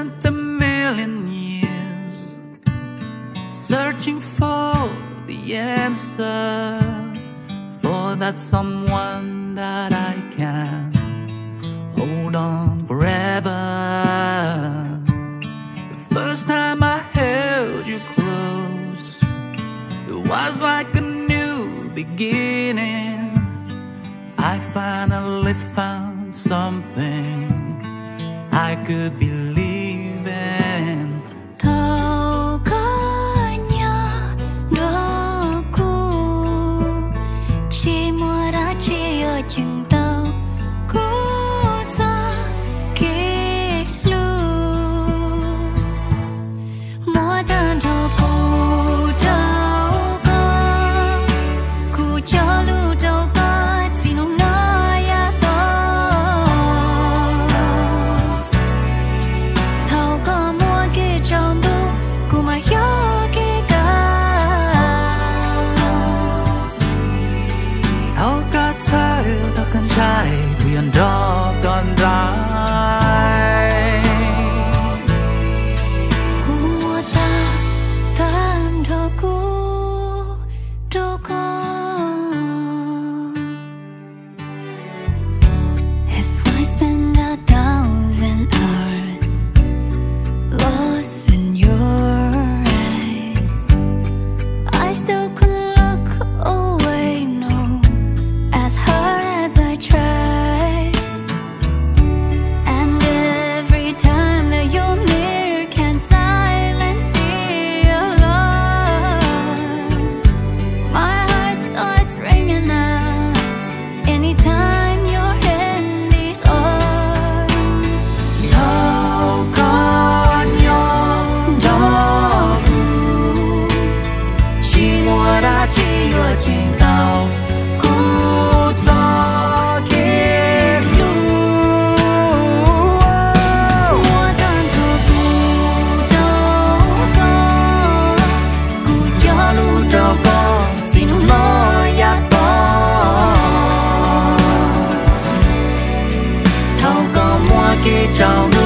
spent a million years searching for the answer, for that someone that I can hold on forever. The first time I held you close, it was like a new beginning. I finally found something I could believe in. Thâu có nhớ Nrho Kuv, chỉ mua đã chỉ ở chừng tàu cũ ra kỹ lưu. Mua đơn Nrho Kuv đâu có, Kuv cho lưu đâu có, chỉ nông nói ya to. Thâu có mua cái trong tu, Kuv mà nhớ cái cả. Thâu có trai, thâu con trai, thuyền Nrho con gái. Kuv mua ta Nrho Kuv đâu có. If I spend 1,000 hours lost in your eyes, I still couldn't look away, no, as hard as I try. And every time that your mirror can silence the alarm, my heart starts ringing out anytime you're in these arms. Thâu có nhớ Nrho Kuv, chỉ mua đã chỉ ở trên tàu cũ gió kia lưu. Mua đơn Nrho Kuv đâu có, Kuv cho lưu đâu có, chỉ nung nói ya to. Thâu có mua cái trào lưu